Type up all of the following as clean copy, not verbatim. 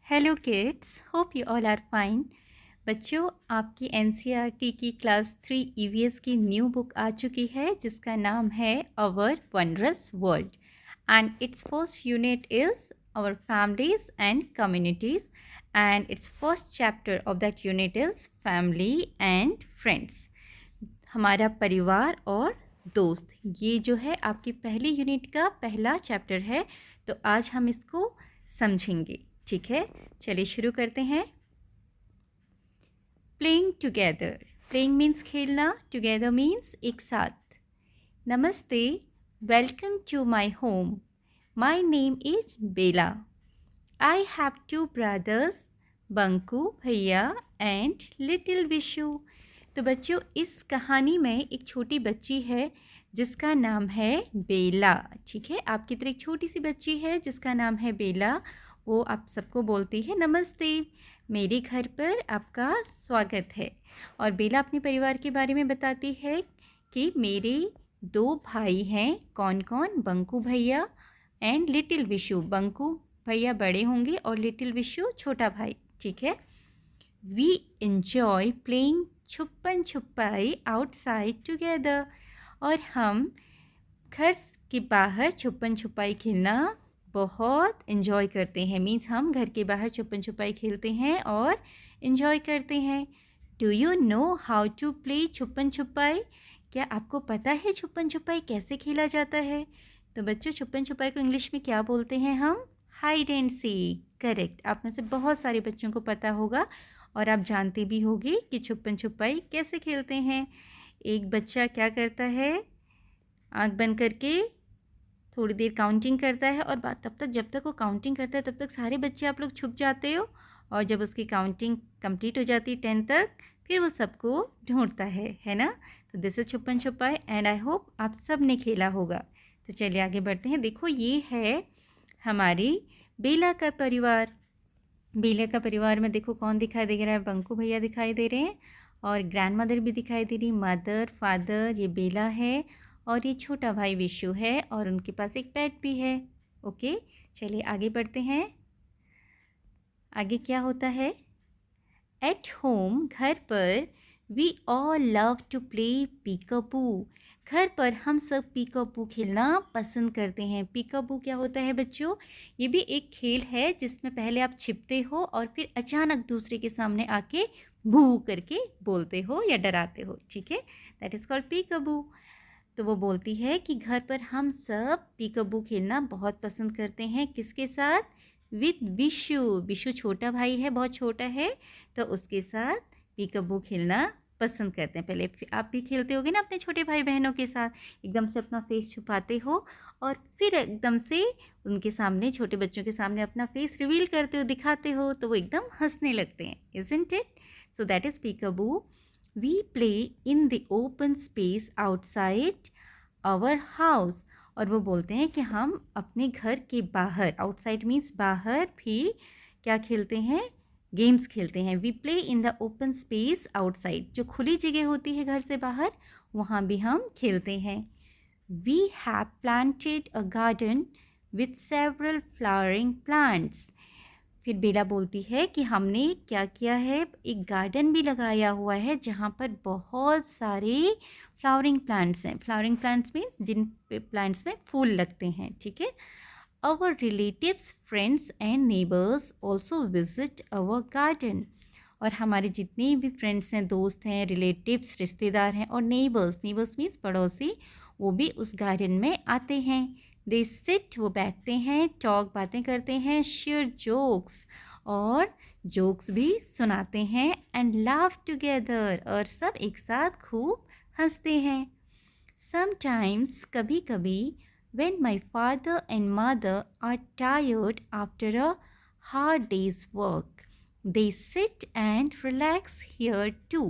Hello kids, hope you all are fine. बच्चों, आपकी NCERT की क्लास 3 ईवीएस की न्यू बुक आ चुकी है जिसका नाम है our wondrous world and its first unit is our families and communities and its first chapter of that unit is family and friends। हमारा परिवार और दोस्त, ये जो है आपकी पहली यूनिट का पहला चैप्टर है, तो आज हम इसको समझेंगे। ठीक है, चलिए शुरू करते हैं। Playing together. प्लेइंग मीन्स खेलना, टुगेदर मीन्स एक साथ। Namaste, welcome to my home. My name is Bela. I have two brothers, Bunku bhaiya and little Vishu. तो बच्चों, इस कहानी में एक छोटी बच्ची है जिसका नाम है बेला। ठीक है, आपकी तरह एक छोटी सी बच्ची है जिसका नाम है बेला। वो आप सबको बोलती है नमस्ते, मेरे घर पर आपका स्वागत है। और बेला अपने परिवार के बारे में बताती है कि मेरे 2 भाई हैं। कौन कौन? Banku bhaiya and little Vishu. बंकू भैया बड़े होंगे और लिटिल विशु छोटा भाई। ठीक है। वी एंजॉय प्लेइंग छुपन छुपाई आउटसाइड टुगेदर। और हम घर के बाहर छुपन छुपाई खेलना बहुत इन्जॉय करते हैं। मीन्स हम घर के बाहर छुपन छुपाई खेलते हैं और इन्जॉय करते हैं। Do you know how to play chhupan chhupai? क्या आपको पता है छुपन छुपाई कैसे खेला जाता है? तो बच्चों, छुपन छुपाई को इंग्लिश में क्या बोलते हैं हम? Hide and seek. करेक्ट। आप में से बहुत सारे बच्चों को पता होगा और आप जानते भी होंगे कि छुपन छुपाई कैसे खेलते हैं। एक बच्चा क्या करता है, आँख बंद करके थोड़ी देर काउंटिंग करता है और तब तक जब तक वो काउंटिंग करता है तब तक सारे बच्चे आप लोग छुप जाते हो। और जब उसकी काउंटिंग कंप्लीट हो जाती है 10 तक, फिर वो सबको ढूंढता है ना। तो दिस इज छुपन छुपाई एंड आई होप आप सब ने खेला होगा। तो चलिए आगे बढ़ते हैं। देखो, ये है हमारी बेला का परिवार। बेला का परिवार में देखो कौन दिखाई दे रहा है? बंकू भैया दिखाई दे रहे हैं और ग्रैंड मदर भी दिखाई दे रही। मदर, फादर, ये बेला है और ये छोटा भाई विशु है और उनके पास एक पेट भी है। ओके, चलिए आगे बढ़ते हैं। आगे क्या होता है? एट होम, घर पर, we all love to play peekaboo. घर पर हम सब पीकाबू खेलना पसंद करते हैं। पीकाबू क्या होता है बच्चों? ये भी एक खेल है जिसमें पहले आप छिपते हो और फिर अचानक दूसरे के सामने आके भू करके बोलते हो या डराते हो। ठीक है, दैट इज़ कॉल्ड पीकाबू। तो वो बोलती है कि घर पर हम सब पीकाबू खेलना बहुत पसंद करते हैं। किसके साथ? विद विशु। विशु छोटा भाई है, बहुत छोटा है, तो उसके साथ पीकाबू खेलना पसंद करते हैं। पहले आप भी खेलते होगे ना अपने छोटे भाई बहनों के साथ, एकदम से अपना फेस छुपाते हो और फिर एकदम से उनके सामने, छोटे बच्चों के सामने अपना फेस रिवील करते हो, दिखाते हो, तो वो एकदम हंसने लगते हैं। Isn't it? So that is peekaboo. We play in the open space outside our house। और वो बोलते हैं कि हम अपने घर के बाहर, आउटसाइड मीन्स बाहर, भी क्या खेलते हैं? गेम्स खेलते हैं। We play in the open space outside, जो खुली जगह होती है घर से बाहर, वहाँ भी हम खेलते हैं। We have planted a garden with several flowering plants. फिर बेला बोलती है कि हमने क्या किया है, एक गार्डन भी लगाया हुआ है जहाँ पर बहुत सारे फ्लावरिंग प्लांट्स हैं। फ्लावरिंग प्लांट्स मीन्स जिन प्लांट्स में फूल लगते हैं। ठीक है। Our relatives, friends and neighbours also visit our garden. और हमारे जितने भी फ्रेंड्स हैं, दोस्त हैं, रिलेटिव्स रिश्तेदार हैं, और नेबर्स, नेबर्स मीन्स पड़ोसी, वो भी उस गार्डन में आते हैं। दे सिट, वो बैठते हैं, टॉक, बातें करते हैं, शेयर जोक्स, और जोक्स भी सुनाते हैं, एंड लाफ टुगेदर, और सब एक साथ खूब हंसते हैं। समटाइम्स, कभी कभी, when my father and mother are tired after a hard day's work, they sit and relax here too।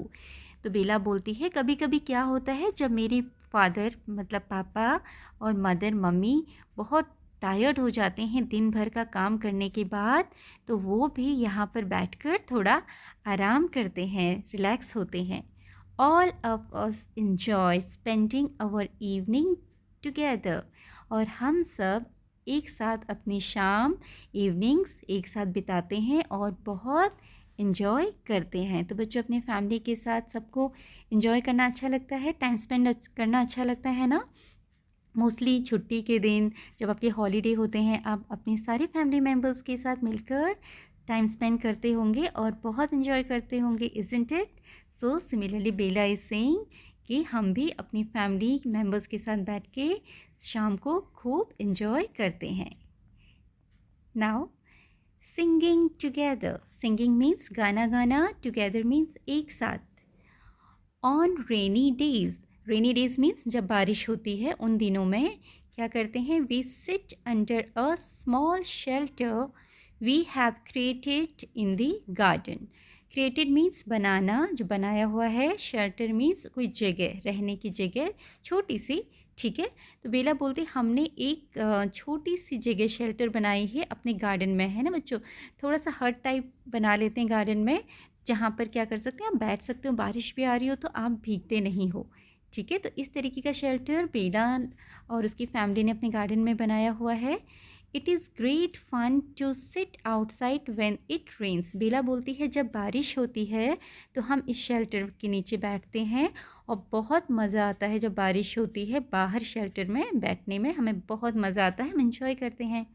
तो बेला बोलती है कभी कभी क्या होता है, जब मेरे फादर मतलब पापा और मदर मम्मी बहुत टायर्ड हो जाते हैं दिन भर का काम करने के बाद, तो वो भी यहाँ पर बैठकर थोड़ा आराम करते हैं, रिलैक्स होते हैं। All of us enjoy spending our evening together। और हम सब एक साथ अपनी शाम इवनिंग्स एक साथ बिताते हैं और बहुत इन्जॉय करते हैं। तो बच्चों, अपने फैमिली के साथ सबको इन्जॉय करना अच्छा लगता है, टाइम स्पेंड करना अच्छा लगता है ना। मोस्टली छुट्टी के दिन जब आपके हॉलीडे होते हैं, आप अपने सारे फैमिली मेम्बर्स के साथ मिलकर टाइम स्पेंड करते होंगे और बहुत इन्जॉय करते होंगे, isn't it? So similarly Bela is saying कि हम भी अपनी फैमिली मेम्बर्स के साथ बैठ के शाम को खूब इन्जॉय करते हैं। Now singing together. Singing means गाना गाना, टुगेदर मीन्स एक साथ। ऑन रेनी डेज मीन्स जब बारिश होती है उन दिनों में क्या करते हैं? We sit under a small shelter we have created in the garden. Created means बनाना, जो बनाया हुआ है। शेल्टर मीन्स कोई जगह, रहने की जगह छोटी सी, ठीक है। तो बेला बोलते हमने एक छोटी सी जगह शेल्टर बनाई है अपने गार्डन में, है ना बच्चों। थोड़ा सा हट टाइप बना लेते हैं गार्डन में, जहाँ पर क्या कर सकते हैं, आप बैठ सकते हो, बारिश भी आ रही हो तो आप भीगते नहीं हो, ठीक है। तो इस तरीके का शेल्टर बेला और उसकी फैमिली ने अपने गार्डन में बनाया हुआ है। It is great fun to sit outside when it rains. Bela बोलती है जब बारिश होती है तो हम इस शेल्टर के नीचे बैठते हैं और बहुत मज़ा आता है। जब बारिश होती है बाहर शेल्टर में बैठने में हमें बहुत मज़ा आता है, हम इंजॉय करते हैं।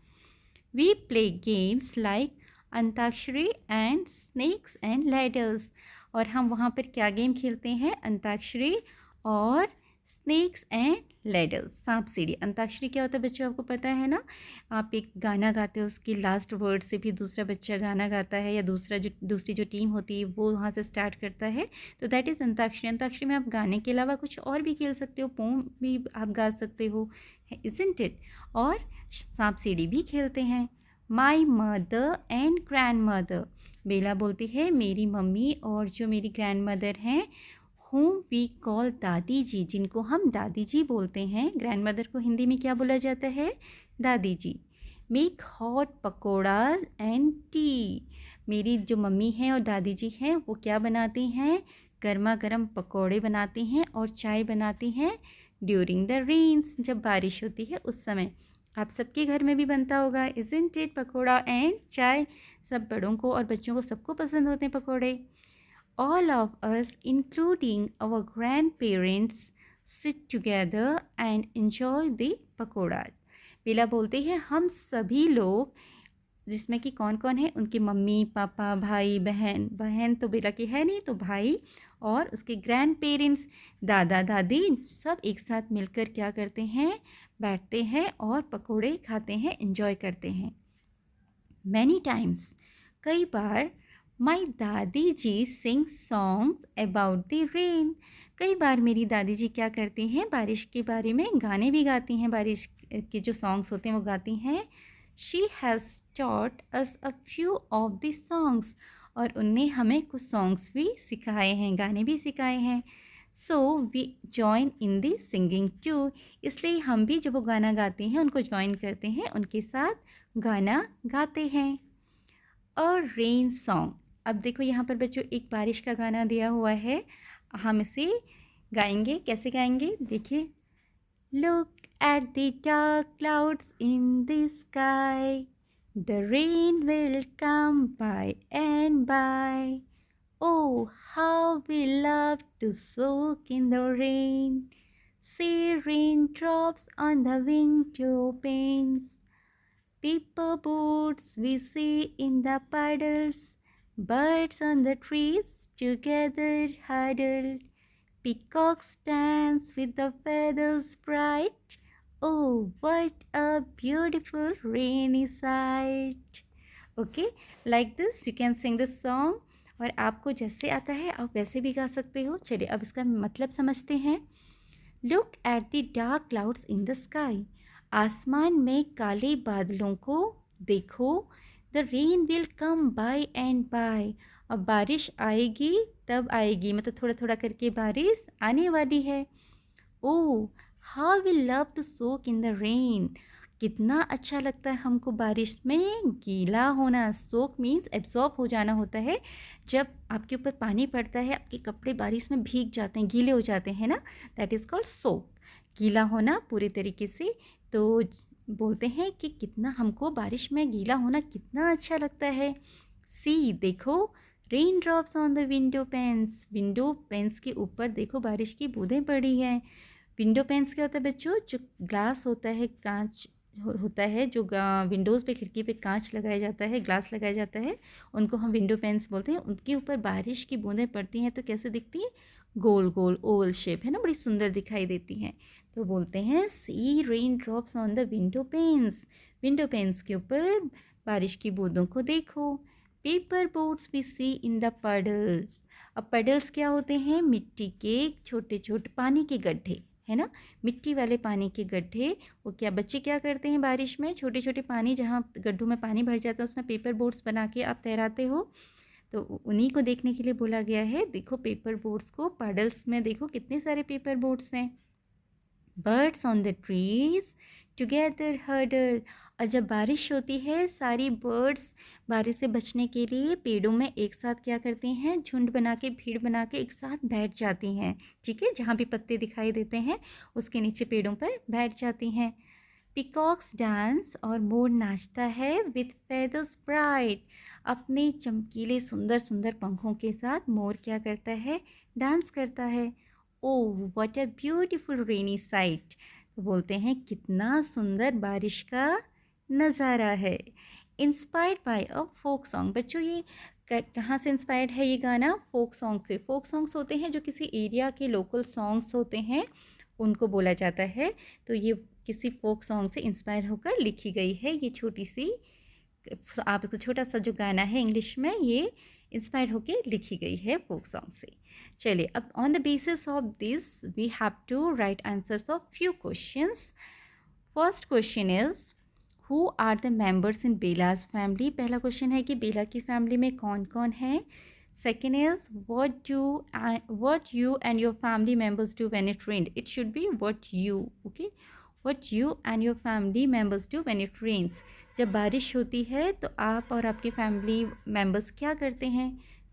We play games like antakshari and snakes and ladders. और हम वहाँ पर क्या गेम खेलते हैं? अंताक्षरी और स्नेक्स एंड लैडर्स, सांप सीढ़ी। अंताक्षरी क्या होता है बच्चों, आपको पता है ना। आप एक गाना गाते हो, उसके लास्ट वर्ड से भी दूसरा बच्चा गाना गाता है, या दूसरी जो टीम होती है वो वहाँ से स्टार्ट करता है, तो दैट इज़ अंताक्षरी। अंताक्षरी में आप गाने के अलावा कुछ और भी खेल सकते हो, पोम भी आप गा सकते हो, इज़न्ट इट? और सांप सीढ़ी भी खेलते हैं। My mother and grandmother. Bela बोलती है मेरी मम्मी और जो मेरी ग्रैंड मदर हैं, whom we call दादी जी, जिनको हम दादी जी बोलते हैं। ग्रैंड मदर को हिंदी में क्या बोला जाता है? दादी जी। Make hot pakoras and tea. मेरी जो मम्मी हैं और दादी जी हैं वो क्या बनाती हैं? गर्मा गर्म पकौड़े बनाती हैं और चाय बनाती हैं ड्यूरिंग द रेन्स, जब बारिश होती है उस समय। आप सबके घर में भी बनता होगा, इज़न्ट इट? पकौड़ा एंड चाय, सब बड़ों को और बच्चों को सबको पसंद होते हैं पकौड़े। All of us, including our grandparents, sit together and enjoy the pakoras. बेला बोलते हैं हम सभी लोग, जिसमें कि कौन कौन है? उनके मम्मी पापा, भाई बहन, बहन तो बेला की है नहीं तो भाई, और उसके ग्रैंड पेरेंट्स, दादा दादी, सब एक साथ मिलकर क्या करते हैं? बैठते हैं और पकोड़े खाते हैं, इंजॉय करते हैं। मैनी टाइम्स, कई बार, my dadi ji sing songs about the rain. कई बार मेरी दादी जी क्या करती हैं? बारिश के बारे में गाने भी गाती हैं, बारिश के जो सॉन्ग्स होते हैं वो गाती हैं। She has taught us a few of the songs. और उनने हमें कुछ सॉन्ग्स भी सिखाए हैं, गाने भी सिखाए हैं। So we join in the singing too. इसलिए हम भी जब वो गाना गाते हैं उनको ज्वाइन करते हैं, उनके साथ गाना गाते हैं। और रेन सॉन्ग। अब देखो यहाँ पर बच्चों एक बारिश का गाना दिया हुआ है, हम इसे गाएंगे। कैसे गाएंगे? देखिए, look at the dark clouds in the sky, the rain will come by and by, oh how we love to soak in the rain, see rain drops on the window panes, paper boats we see in the puddles, birds on the trees together huddled, peacocks dance with the feathers bright, oh what a beautiful rainy sight. Okay, like this you can sing this song, और आपको जैसे आता है आप वैसे भी गा सकते हो। चलिए अब इसका मतलब समझते हैं। Look at the dark clouds in the sky. आसमान में काले बादलों को देखो। The rain will come by and by. अब बारिश आएगी तब आएगी, मतलब थोड़ा थोड़ा करके बारिश आने वाली है। Oh how we love to soak in the rain. कितना अच्छा लगता है हमको बारिश में गीला होना। सोक मीन्स एब्जॉर्ब हो जाना होता है। जब आपके ऊपर पानी पड़ता है आपके कपड़े बारिश में भीग जाते हैं, गीले हो जाते हैं ना, दैट इज़ कॉल्ड सोक। गीला होना पूरे तरीके से। तो बोलते हैं कि कितना हमको बारिश में गीला होना कितना अच्छा लगता है। सी देखो, rain drops on the window panes के ऊपर देखो बारिश की बूंदें पड़ी हैं। विंडो पेंस क्या होता है बच्चों? जो ग्लास होता है, कांच होता है, जो विंडोज़ पे, खिड़की पे कांच लगाया जाता है, ग्लास लगाया जाता है, उनको हम विंडो पेंस बोलते हैं। उनके ऊपर बारिश की बूंदें पड़ती हैं तो कैसे दिखती हैं? गोल गोल ओवल शेप, है ना, बड़ी सुंदर दिखाई देती हैं। तो बोलते हैं see rain drops on the window panes के ऊपर बारिश की बूंदों को देखो। Paper boats we see in the puddles. अब पडल्स क्या होते हैं? मिट्टी के छोटे छोटे पानी के गड्ढे, है ना, मिट्टी वाले पानी के गड्ढे। वो क्या बच्चे क्या करते हैं बारिश में? छोटे छोटे पानी, जहाँ गड्ढों में पानी भर जाता है उसमें पेपर बोट्स बना के आप तैराते हो, तो उन्हीं को देखने के लिए बोला गया है। देखो पेपर बोट्स को, पडल्स में देखो कितने सारे पेपर बोट्स हैं। Birds on the trees together hurdle. और जब बारिश होती है सारी बर्ड्स बारिश से बचने के लिए पेड़ों में एक साथ क्या करती हैं? झुंड बना के, भीड़ बना के एक साथ बैठ जाती हैं। ठीक है, जहाँ भी पत्ते दिखाई देते हैं उसके नीचे पेड़ों पर बैठ जाती हैं। पिकॉक्स डांस, और मोर नाचता है विथ फेदर्स ब्राइट। अपने चमकीले सुंदर सुंदर पंखों के साथ मोर क्या करता है? डांस करता है। Oh what a beautiful rainy sight. तो बोलते हैं कितना सुंदर बारिश का नज़ारा है। Inspired by a folk song. बच्चों ये कहाँ से इंस्पायर्ड है ये गाना? फोक सॉन्ग से। फोक सॉन्ग्स होते हैं जो किसी एरिया के लोकल सॉन्ग्स होते हैं, उनको बोला जाता है। तो ये किसी फोक सॉन्ग से इंस्पायर होकर लिखी गई है ये छोटी सी, आपको छोटा सा जो गाना है इंग्लिश में, ये इंस्पायर होके लिखी गई है फोक सॉन्ग से। चलिए अब on the basis of this we have to write answers of few questions. First question is who are the members in Bela's family. पहला क्वेश्चन है कि बेला की फैमिली में कौन कौन है। Second is what you and your family members do when it rained. It should be what you, okay, what you and your family members do when it rains. जब बारिश होती है तो आप और आपके फैमिली मेम्बर्स क्या करते हैं।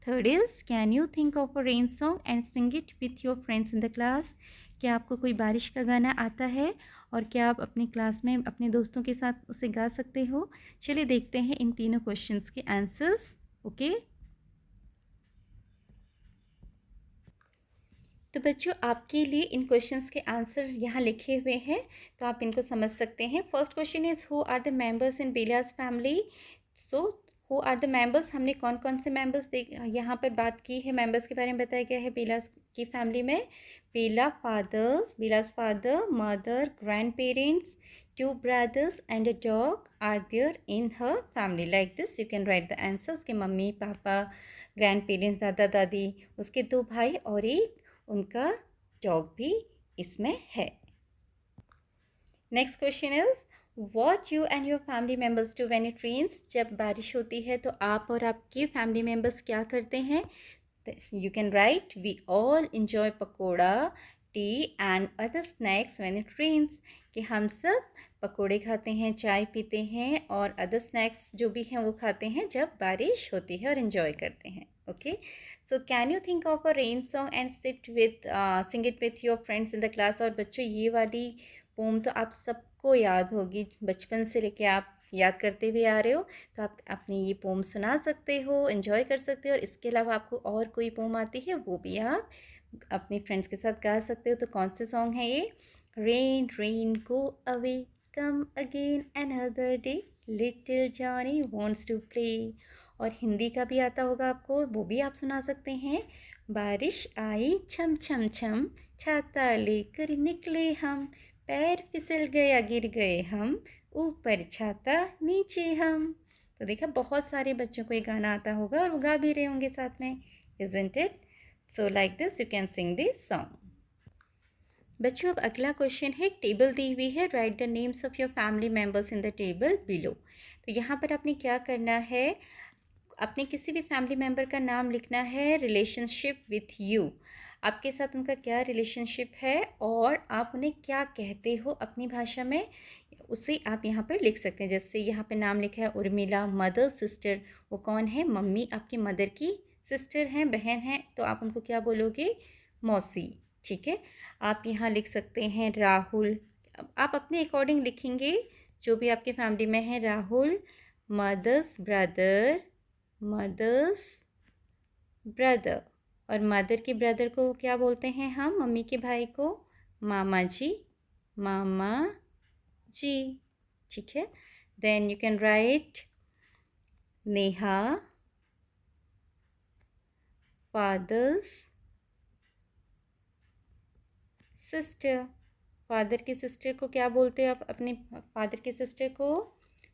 Third is can you think of a rain song and sing it with your friends in the class. क्या आपको कोई बारिश का गाना आता है और क्या आप अपनी क्लास में अपने दोस्तों के साथ उसे गा सकते हो। चलिए देखते हैं इन तीनों क्वेश्चंस के आंसर्स। ओके तो बच्चों आपके लिए इन क्वेश्चंस के आंसर यहाँ लिखे हुए हैं, तो आप इनको समझ सकते हैं। First question is who are the members in Bela's family. So who are the members, हमने कौन कौन से मेंबर्स यहाँ पर बात की है, मेंबर्स के बारे में बताया गया है बेलाज की फैमिली में। BelAZ father, mother, grand parents, two brothers and a dog are there in her family. Like this you can write the answers के मम्मी पापा, ग्रैंड पेरेंट्स दादा दादी, उसके दो भाई और एक उनका डॉग भी इसमें है। Next question is what you and your family members do when it rains. जब बारिश होती है तो आप और आपके फैमिली मेम्बर्स क्या करते हैं। You can write we all enjoy pakora, tea and other snacks when it rains. कि हम सब पकोड़े खाते हैं, चाय पीते हैं और अदर स्नैक्स जो भी हैं वो खाते हैं जब बारिश होती है और इन्जॉय करते हैं। Okay so can you think of a rain song and sing it with your friends in the class. और बच्चों ये वाली पोम तो आप सबको याद होगी, बचपन से लेके आप याद करते हुए आ रहे हो, तो आप अपनी ये पोम सुना सकते हो, एंजॉय कर सकते हो। और इसके अलावा आपको और कोई पोम आती है वो भी आप अपने फ्रेंड्स के साथ गा सकते हो। तो कौन से सॉन्ग है ये। Rain rain go away come again another day little Johnny wants to play. और हिंदी का भी आता होगा आपको, वो भी आप सुना सकते हैं। बारिश आई छम छम छम, छाता लेकर निकले हम, पैर फिसल गया गिर गए हम, ऊपर छाता नीचे हम। तो देखा बहुत सारे बच्चों को ये गाना आता होगा और वो गा भी रहे होंगे साथ में, isn't it? So like this you can sing this song. बच्चों अब अगला क्वेश्चन है, टेबल दी हुई है, right the names of your family members in the table below. तो यहाँ पर आपने क्या करना है, अपने किसी भी फैमिली मेम्बर का नाम लिखना है, रिलेशनशिप विथ यू, आपके साथ उनका क्या रिलेशनशिप है और आप उन्हें क्या कहते हो अपनी भाषा में, उसे आप यहाँ पर लिख सकते हैं। जैसे यहाँ पे नाम लिखा है उर्मिला, मदर सिस्टर, वो कौन है, मम्मी आपकी मदर की सिस्टर हैं, बहन हैं, तो आप उनको क्या बोलोगे, मौसी। ठीक है, आप यहाँ लिख सकते हैं राहुल, अब आप अपने अकॉर्डिंग लिखेंगे, जो भी आपके फैमिली में है। Rahul mother's brother, mother's brother. और मदर के ब्रदर को क्या बोलते हैं हम, मम्मी के भाई को? मामा जी, मामा जी। ठीक है। Then you can write Neha father's sister. Father की सिस्टर को क्या बोलते हो आप? अपने फादर की सिस्टर को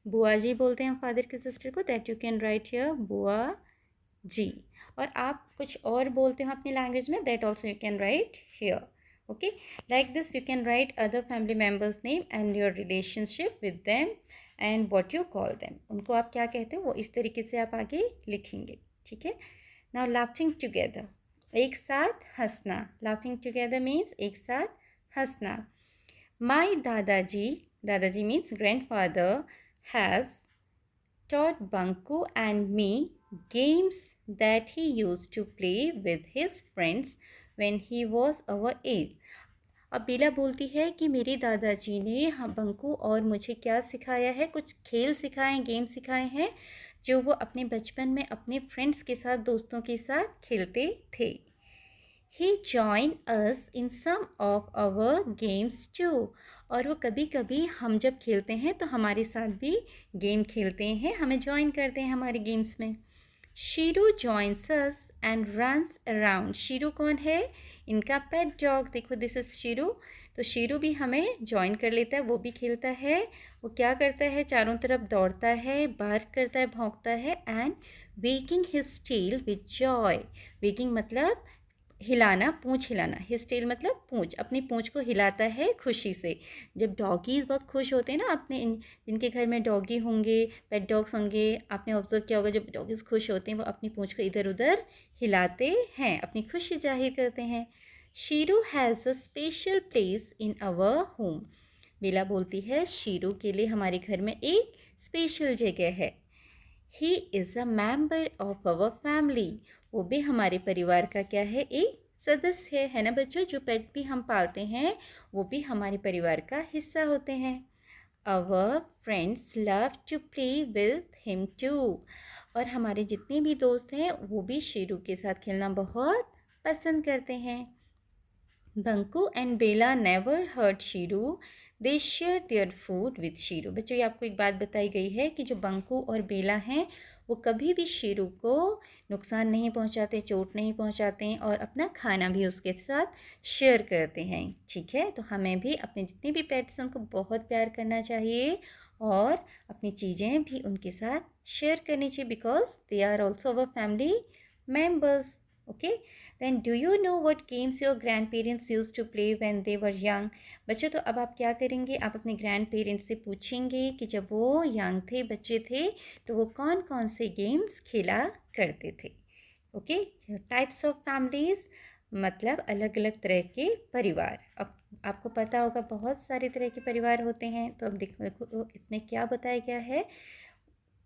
बुआ जी बोलते हैं फादर की सिस्टर को। That you can write here बुआ जी। और आप कुछ और बोलते हो अपनी लैंग्वेज में, that also you can write here. Okay, like this you can right other family members name and your relationship with them and what you call them. उनको आप क्या कहते हो वो इस तरीके से आप आगे लिखेंगे। ठीक है। नाउ लाफिंग टुगेदर, एक साथ हंसना। लाफिंग टुगेदर मीन्स एक साथ हंसना। माई दादाजी, दादाजी means grandfather, has taught Banku and me games that he used to play with his friends when he was our age. अब बेला बोलती है कि मेरे दादाजी ने हम बंकू और मुझे क्या सिखाया है, कुछ खेल सिखाए हैं, गेम सिखाए हैं जो वो अपने बचपन में अपने फ्रेंड्स के साथ, दोस्तों के साथ खेलते थे। He joined us in some of our games too. और वो कभी कभी हम जब खेलते हैं तो हमारे साथ भी गेम खेलते हैं, हमें ज्वाइन करते हैं हमारे गेम्स में। Shiru joins us and runs around. Shiru कौन है? इनका पेट डॉग। देखो दिस इज शीरू। तो शीरू भी हमें ज्वाइन कर लेता है, वो भी खेलता है। वो क्या करता है? चारों तरफ दौड़ता है, बार्क करता है, भौंकता है। And wagging his tail with joy. Wagging मतलब हिलाना, पूंछ हिलाना। हिज टेल मतलब पूंछ, अपनी पूंछ को हिलाता है खुशी से। जब डॉगीज़ बहुत खुश होते हैं ना, अपने जिनके घर में डॉगी होंगे, पेट डॉग्स होंगे, आपने ऑब्जर्व किया होगा, जब डॉगीज़ खुश होते हैं वो अपनी पूंछ को इधर उधर हिलाते हैं, अपनी खुशी जाहिर करते हैं। Sheeru has a special place in our home. Bela बोलती है शीरू के लिए हमारे घर में एक स्पेशल जगह है। He is a member of our family. वो भी हमारे परिवार का क्या है? एक सदस्य है ना बच्चों? जो पेट भी हम पालते हैं वो भी हमारे परिवार का हिस्सा होते हैं। Our friends love to play with him too. और हमारे जितने भी दोस्त हैं वो भी शीरू के साथ खेलना बहुत पसंद करते हैं। Bunku and Bela never hurt Sheeru, they share their food with Sheeru. बच्चों ये आपको एक बात बताई गई है कि जो बंकू और बेला हैं वो कभी भी शीरू को नुकसान नहीं पहुंचाते, चोट नहीं पहुंचाते हैं और अपना खाना भी उसके साथ शेयर करते हैं। ठीक है। तो हमें भी अपने जितने भी पेट्स हैं उनको बहुत प्यार करना चाहिए और अपनी चीज़ें भी उनके साथ शेयर करनी चाहिए, because they are also our family members. Okay, then do you know what games your grandparents used to play when they were young? बच्चों तो अब आप क्या करेंगे? आप अपने ग्रैंड पेरेंट्स से पूछेंगे कि जब वो यंग थे, बच्चे थे, तो वो कौन कौन से गेम्स खेला करते थे। ओके, टाइप्स ऑफ फैमिलीज मतलब अलग अलग तरह के परिवार। अब आपको पता होगा बहुत सारे तरह के परिवार होते हैं। तो अब देखो देखो इसमें क्या बताया गया है,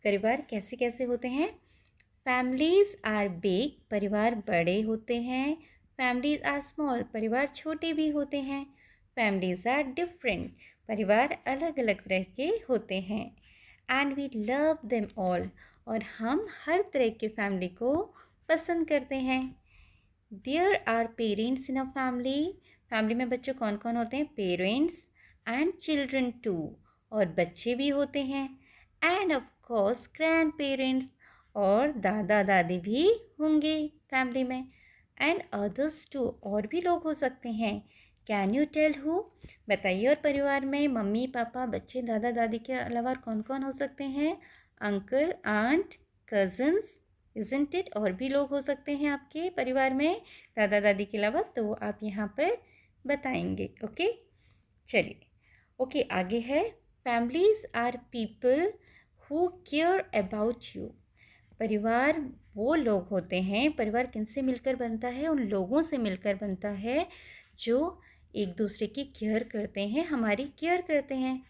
परिवार कैसे कैसे होते हैं। फैमिलीज़ आर बिग, परिवार बड़े होते हैं। फैमिलीज़ आर स्मॉल, परिवार छोटे भी होते हैं। फैमिलीज़ आर डिफरेंट, परिवार अलग अलग तरह के होते हैं। And we love them all, और हम हर तरह के फैमिली को पसंद करते हैं। There are parents in a family, family में बच्चों कौन कौन होते हैं? पेरेंट्स एंड चिल्ड्रन टू, और बच्चे भी होते हैं। End of course grand parents, और दादा दादी भी होंगे फैमिली में। एंड अदर्स टू, और भी लोग हो सकते हैं। Can you tell who? बताइए। और परिवार में मम्मी पापा बच्चे दादा दादी के अलावा कौन कौन हो सकते हैं? Uncle aunt cousins, isn't it? और भी लोग हो सकते हैं आपके परिवार में दादा दादी के अलावा, तो आप यहाँ पर बताएंगे। ओके, चलिए। ओके, आगे है families are people who care about you. परिवार वो लोग होते हैं, परिवार किनसे मिलकर बनता है? उन लोगों से मिलकर बनता है जो एक दूसरे की केयर करते हैं, हमारी केयर करते हैं।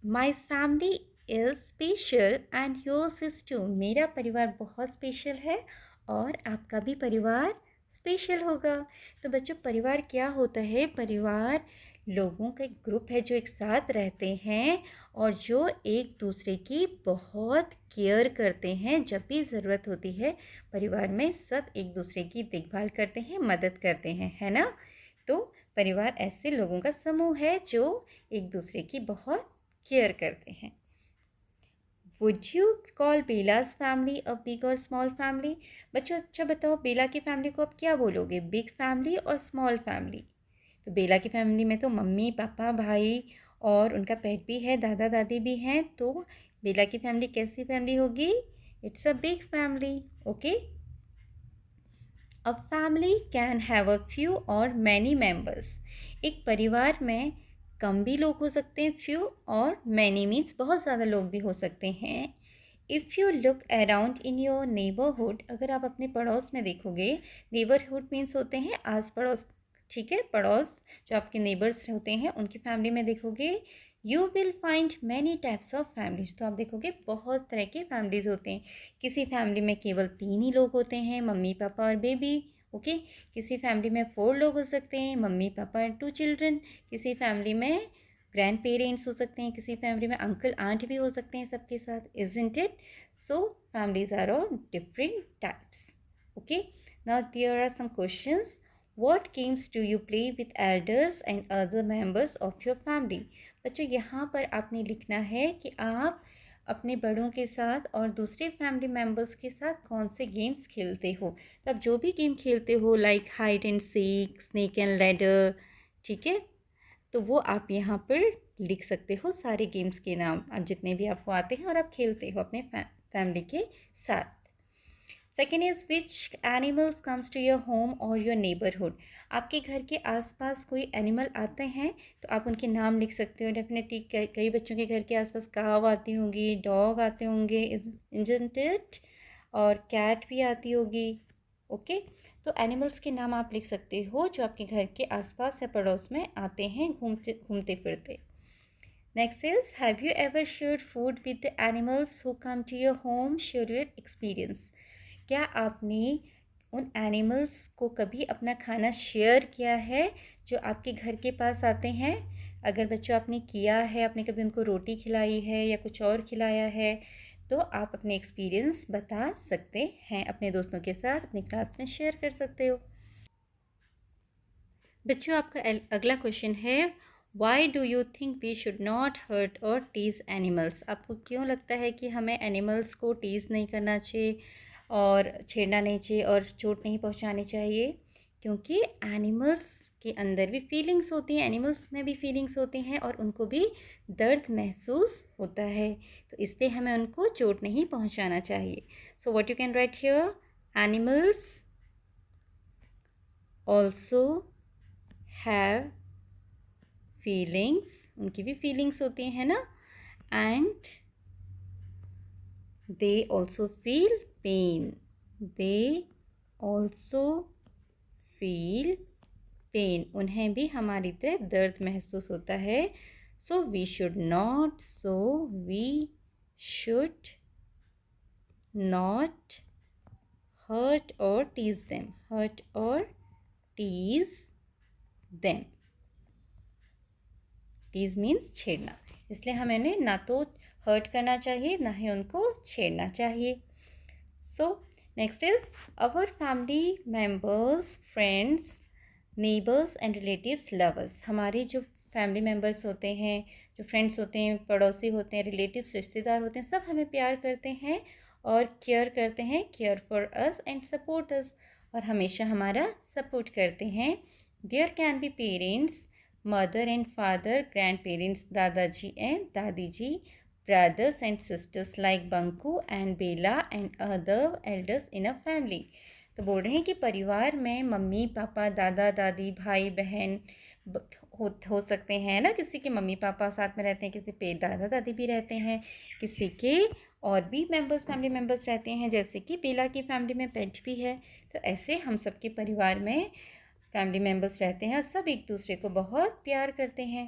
My family is special and yours is too. मेरा परिवार बहुत स्पेशल है और आपका भी परिवार स्पेशल होगा। तो बच्चों परिवार क्या होता है? परिवार लोगों का एक ग्रुप है जो एक साथ रहते हैं और जो एक दूसरे की बहुत केयर करते हैं। जब भी ज़रूरत होती है परिवार में सब एक दूसरे की देखभाल करते हैं, मदद करते हैं, है ना। तो परिवार ऐसे लोगों का समूह है जो एक दूसरे की बहुत केयर करते हैं। Would you call BelAZ family a big और स्मॉल फैमिली? बच्चों अच्छा बताओ, बेला की फैमिली को आप क्या बोलोगे, बिग फैमिली और स्मॉल फैमिली? तो बेला की फैमिली में तो मम्मी पापा भाई और उनका पेट भी है, दादा दादी भी हैं। तो बेला की फैमिली कैसी फैमिली होगी? It's a big family. Okay. A family can have a few और मैनी मेंबर्स। एक परिवार में कम भी लोग हो सकते हैं, फ्यू, और मैनी मीन्स बहुत ज़्यादा लोग भी हो सकते हैं। If you look around in your neighbourhood, अगर आप अपने पड़ोस में देखोगे, नेबरहुड मीन्स होते हैं आस पड़ोस, ठीक है, पड़ोस जो आपके नेबर्स होते हैं उनकी फैमिली में देखोगे, you will find many types of families. तो आप देखोगे बहुत तरह के फैमिलीज होते हैं। किसी फैमिली में केवल 3 ही लोग होते हैं, मम्मी पापा और बेबी। ओके। किसी फैमिली में 4 लोग हो सकते हैं, मम्मी पापा एंड 2 चिल्ड्रन। किसी फैमिली में ग्रैंड पेरेंट्स हो सकते हैं, किसी फैमिली में अंकल आंट भी हो सकते हैं सबके साथ, isn't it? So families are all different types. Okay. Now there are some questions. What games do you play with elders and other members of your family? बच्चों यहाँ पर आपने लिखना है कि आप अपने बड़ों के साथ और दूसरे फैमिली मेम्बर्स के साथ कौन से गेम्स खेलते हो। तो आप जो भी गेम खेलते हो, like hide and seek, snake and ladder, ठीक है, तो वो आप यहाँ पर लिख सकते हो सारे गेम्स के नाम, आप जितने भी आपको आते हैं और आप खेलते हो अपने फैमिली के साथ। Second is which animals comes to your home और योर नेबरहुड। आपके घर के आसपास कोई एनिमल आते हैं तो आप उनके नाम लिख सकते हो। डेफिनेटली कई बच्चों के घर के आसपास काव आती होंगी, डॉग आते होंगे, इजंट इट, और कैट भी आती होगी। ओके। तो एनिमल्स के नाम आप लिख सकते हो जो आपके घर के आसपास या पड़ोस में आते हैं घूमते फिरते। Next is have you ever shared food with the animals who come to your home? Share your experience. क्या आपने उन एनिमल्स को कभी अपना खाना शेयर किया है जो आपके घर के पास आते हैं? अगर बच्चों आपने किया है, आपने कभी उनको रोटी खिलाई है या कुछ और खिलाया है, तो आप अपने एक्सपीरियंस बता सकते हैं, अपने दोस्तों के साथ अपनी क्लास में शेयर कर सकते हो। बच्चों आपका अगला क्वेश्चन है, why do you think we should not hurt और टीज़ एनिमल्स? आपको क्यों लगता है कि हमें एनिमल्स को टीज़ नहीं करना चाहिए और छेड़ना नहीं चाहिए और चोट नहीं पहुंचानी चाहिए? क्योंकि एनिमल्स के अंदर भी फीलिंग्स होती हैं, एनिमल्स में भी फीलिंग्स होती हैं और उनको भी दर्द महसूस होता है, तो इसलिए हमें उनको चोट नहीं पहुंचाना चाहिए। So what you can write here, animals also have feelings, उनकी भी फीलिंग्स होती हैं ना, and they also feel pain, they also feel pain, उन्हें भी हमारी तरह दर्द महसूस होता है। So we should not hurt और टीज देम। टीज मीन्स छेड़ना, इसलिए हमें उन्हें ना तो हर्ट करना चाहिए ना ही उनको छेड़ना चाहिए। So next is our family members, friends, neighbours and relatives love us. हमारे जो फैमिली मेम्बर्स होते हैं, जो फ्रेंड्स होते हैं, पड़ोसी होते हैं, रिलेटिव्स रिश्तेदार होते हैं, सब हमें प्यार करते हैं और केयर करते हैं, care for us and support us, और हमेशा हमारा सपोर्ट करते हैं। There can be parents, mother and father, grandparents, dadaji and dadiji, brothers and sisters like Banku and Bela and other elders in a family। तो बोल रहे हैं कि परिवार में मम्मी पापा, दादा दादी, भाई बहन हो सकते हैं ना, किसी के मम्मी पापा साथ में रहते हैं, किसी पे दादा दादी भी रहते हैं, किसी के और भी फैमिली मेम्बर्स रहते हैं, जैसे कि बेला की फैमिली में पेट भी है। तो ऐसे हम सबके परिवार में फैमिली मेम्बर्स रहते हैं और सब एक दूसरे को बहुत प्यार करते हैं।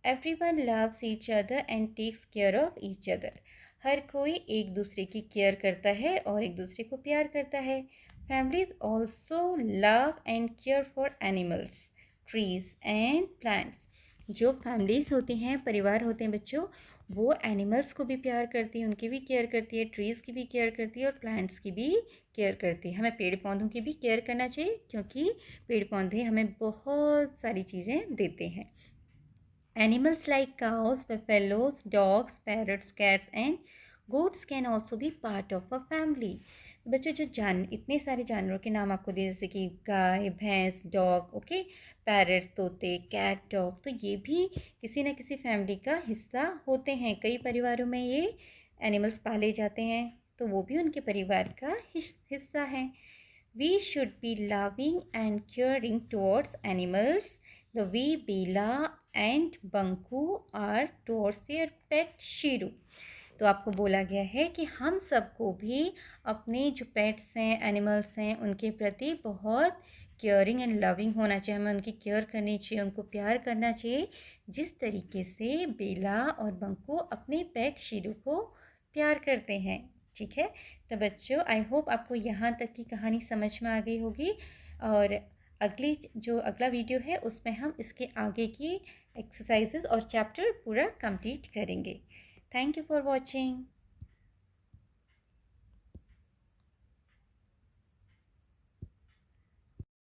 Everyone loves each other and takes care of each other. हर कोई एक दूसरे की केयर करता है और एक दूसरे को प्यार करता है। Families also love and care for animals, trees and plants. जो फैमिलीज़ होते हैं, परिवार होते हैं बच्चों, वो एनिमल्स को भी प्यार करती है, उनकी भी केयर करती है, ट्रीज़ की भी केयर करती है और प्लांट्स की भी केयर करती है। हमें पेड़ पौधों की भी केयर करना चाहिए क्योंकि पेड़ पौधे हमें बहुत सारी चीज़ें देते हैं। Animals like cows, buffaloes, dogs, parrots, cats and goats can also be part of a family. बच्चों जो इतने सारे जानवरों के नाम आपको दिए जैसे कि गाय, भैंस, डॉग, ओके, पैरट्स, तोते, कैट, डॉग, तो ये भी किसी न किसी फैमिली का हिस्सा होते हैं। कई परिवारों में ये एनिमल्स पाले जाते हैं तो वो भी उनके परिवार का हिस्सा है। We should be loving and caring towards animals the way Bella and Banku are towards their pet Shiru. तो आपको बोला गया है कि हम सबको भी अपने जो पेट्स हैं, एनिमल्स हैं, उनके प्रति बहुत केयरिंग एंड लविंग होना चाहिए। हमें उनकी केयर करनी चाहिए, उनको प्यार करना चाहिए जिस तरीके से बेला और बंकू अपने पेट शीरू को प्यार करते हैं। ठीक है, तो बच्चों आई होप आपको यहाँ तक की कहानी समझ में आ गई होगी और अगला वीडियो है उसमें हम इसके आगे की एक्सरसाइजेज और चैप्टर पूरा कंप्लीट करेंगे। Thank you for watching.